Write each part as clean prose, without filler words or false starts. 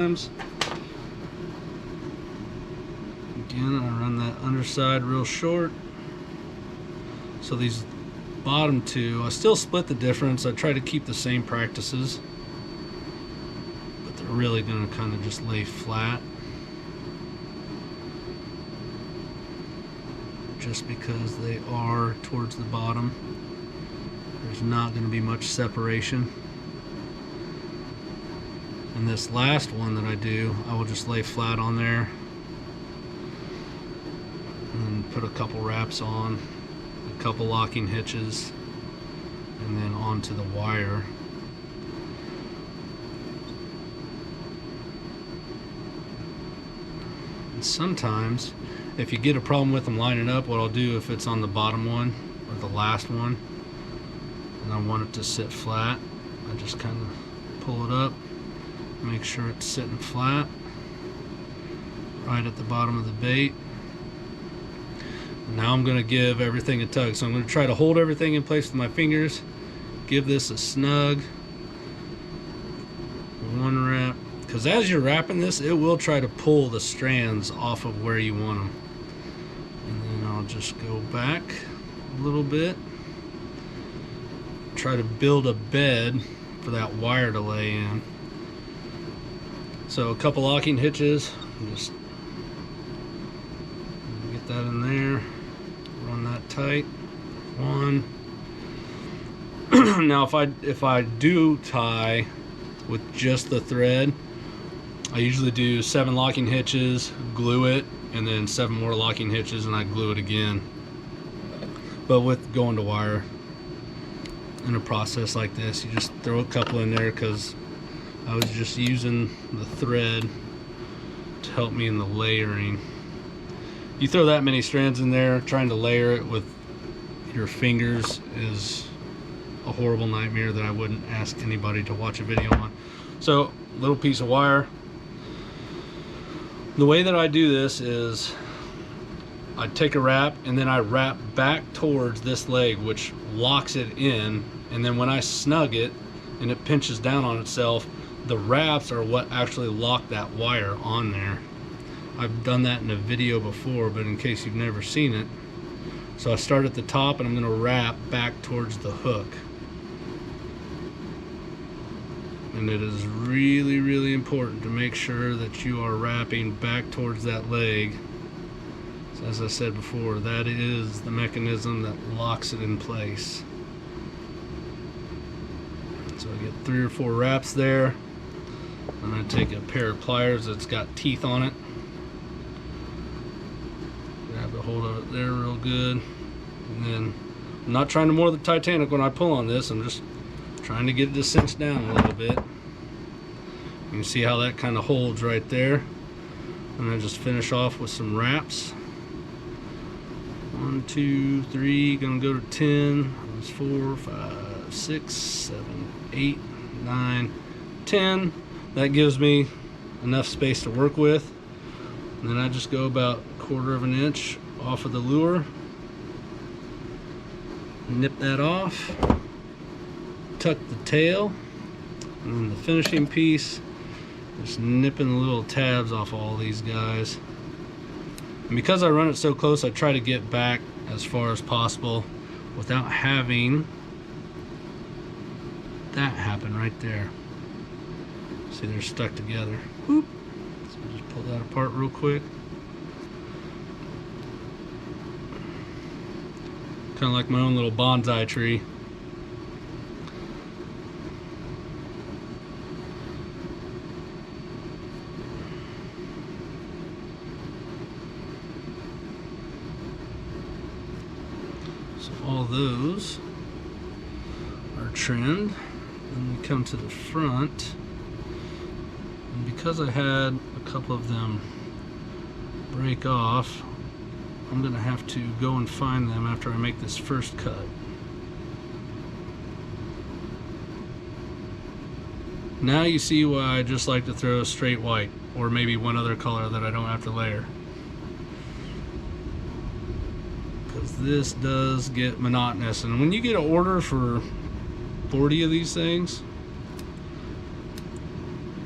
Again, I run that underside real short. So these bottom two, I still split the difference. I try to keep the same practices, but they're really going to kind of just lay flat. Just because they are towards the bottom, there's not going to be much separation. And this last one that I do, I will just lay flat on there and put a couple wraps on, a couple locking hitches, and then onto the wire. And sometimes, if you get a problem with them lining up, what I'll do if it's on the bottom one or the last one and I want it to sit flat, I just kind of pull it up, make sure it's sitting flat right at the bottom of the bait. Now I'm going to give everything a tug. So I'm going to try to hold everything in place with my fingers, give this a snug one wrap, because as you're wrapping this, it will try to pull the strands off of where you want them. And then I'll just go back a little bit, try to build a bed for that wire to lay in. So a couple locking hitches, just get that in there, run that tight. One. Now if I do tie with just the thread, I usually do 7 locking hitches, glue it, and then 7 more locking hitches, and I glue it again. But with going to wire, in a process like this, you just throw a couple in there because I was just using the thread to help me in the layering. You throw that many strands in there, trying to layer it with your fingers is a horrible nightmare that I wouldn't ask anybody to watch a video on. So, little piece of wire. The way that I do this is I take a wrap and then I wrap back towards this leg, which locks it in, and then when I snug it and it pinches down on itself, the wraps are what actually lock that wire on there. I've done that in a video before, but in case you've never seen it. So I start at the top and I'm going to wrap back towards the hook. And it is really, really important to make sure that you are wrapping back towards that leg. So as I said before, that is the mechanism that locks it in place. So I get 3 or 4 wraps there. I'm going to take a pair of pliers that's got teeth on it. Grab a hold of it there real good. And then I'm not trying to moor the Titanic when I pull on this. I'm just trying to get it to cinch down a little bit. You can see how that kind of holds right there. And I just finish off with some wraps. 1, 2, 3, gonna go to 10. That's 4, 5, 6, 7, 8, 9, 10. That gives me enough space to work with. And then I just go about 1/4 of an inch off of the lure. Nip that off. Tuck the tail. And then the finishing piece, just nipping the little tabs off all these guys. And because I run it so close, I try to get back as far as possible without having that happen right there. See, they're stuck together. Whoop. So just pull that apart real quick. Kind of like my own little bonsai tree. So all those are trimmed. Then we come to the front. And because I had a couple of them break off, I'm going to have to go and find them after I make this first cut. Now you see why I just like to throw straight white, or maybe one other color that I don't have to layer. Because this does get monotonous, and when you get an order for 40 of these things,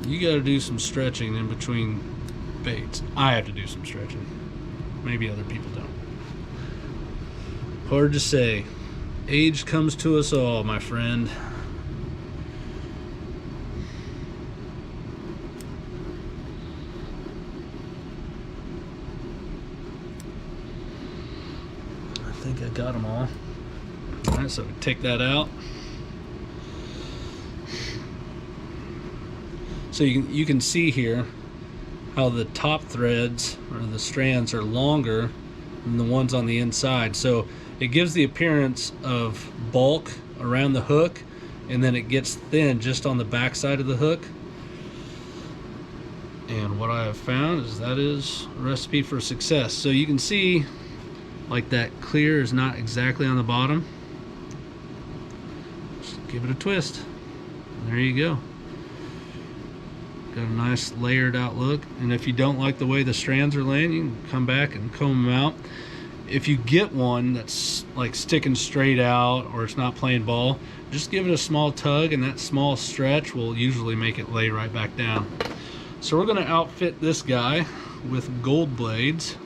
You got to do some stretching in between baits. I have to do some stretching. Maybe other people don't. Hard to say. Age comes to us all, my friend. I think I got them all. All right, so take that out. So you can see here how the top threads or the strands are longer than the ones on the inside. So it gives the appearance of bulk around the hook, and then it gets thin just on the back side of the hook. And what I have found is that is a recipe for success. So you can see like that clear is not exactly on the bottom. Just give it a twist. There you go. Got a nice layered out look. And if you don't like the way the strands are laying, you can come back and comb them out. If you get one that's like sticking straight out or it's not playing ball, just give it a small tug, and that small stretch will usually make it lay right back down. So we're going to outfit this guy with gold blades,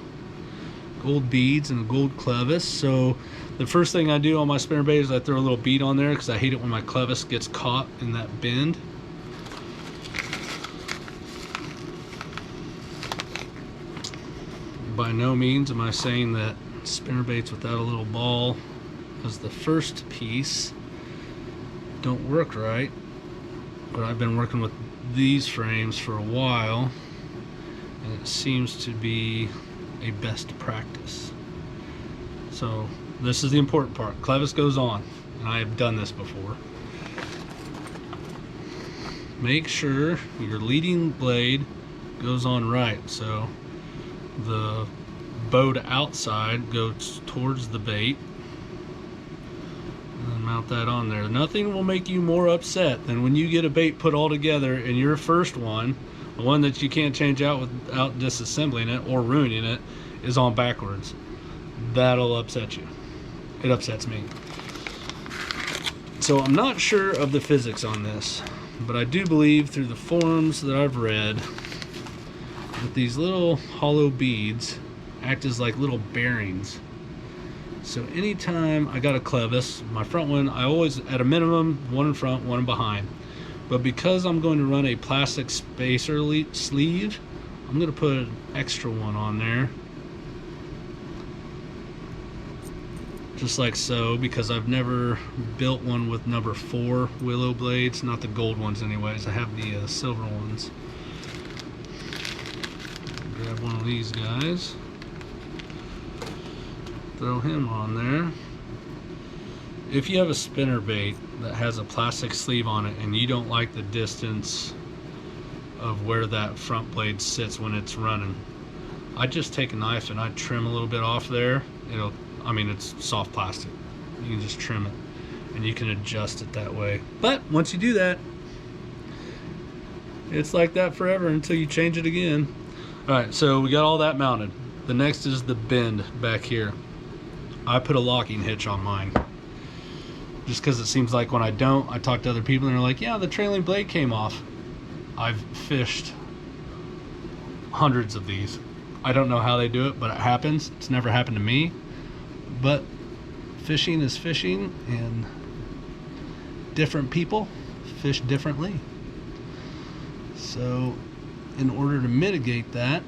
gold beads, and a gold clevis. So the first thing I do on my spinnerbait is I throw a little bead on there because I hate it when my clevis gets caught in that bend. By no means am I saying that spinnerbaits without a little ball as the first piece don't work right, but I've been working with these frames for a while, and it seems to be a best practice. So this is the important part. Clevis goes on, and I have done this before. Make sure your leading blade goes on right, so the bow to outside goes towards the bait, and then mount that on there. Nothing will make you more upset than when you get a bait put all together and your first one, the one that you can't change out without disassembling it or ruining it, is on backwards. That'll upset you. It upsets me. So I'm not sure of the physics on this, but I do believe through the forums that I've read that these little hollow beads act as like little bearings. So anytime I got a clevis, my front one, I always, at a minimum, one in front, one in behind. But because I'm going to run a plastic spacer sleeve, I'm going to put an extra one on there. Just like so, because I've never built one with number 4 willow blades, not the gold ones anyways. I have the silver ones. Grab one of these guys, throw him on there. If you have a spinnerbait that has a plastic sleeve on it and you don't like the distance of where that front blade sits when it's running, I just take a knife and I trim a little bit off there. I mean, it's soft plastic. You can just trim it and you can adjust it that way. But once you do that, it's like that forever until you change it again. Alright, so we got all that mounted. The next is the bend back here. I put a locking hitch on mine, just because it seems like when I don't, I talk to other people and they're like, yeah, the trailing blade came off. I've fished hundreds of these. I don't know how they do it, but it happens. It's never happened to me. But fishing is fishing, and different people fish differently. So in order to mitigate that,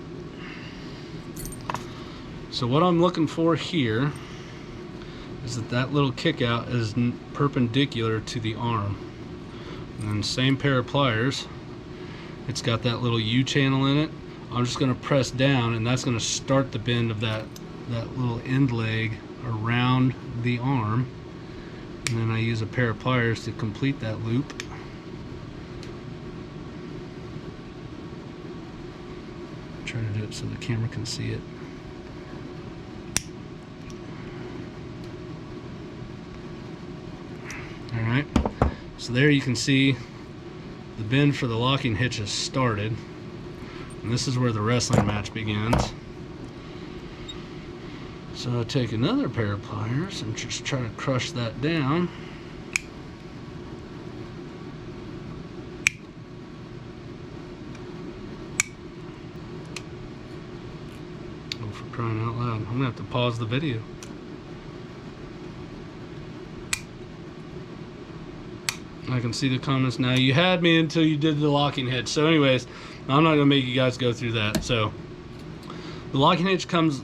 so what I'm looking for here is that little kick out is perpendicular to the arm. And then same pair of pliers, it's got that little U channel in it. I'm just going to press down, and that's going to start the bend of that little end leg around the arm. And then I use a pair of pliers to complete that loop. Try to do it so the camera can see it. Alright, so there you can see the bend for the locking hitch has started. And this is where the wrestling match begins. So I'll take another pair of pliers and just try to crush that down. Crying out loud. I'm gonna have to pause the video. I can see the comments now. You had me until you did the locking hitch. So anyways, I'm not gonna make you guys go through that. So the locking hitch comes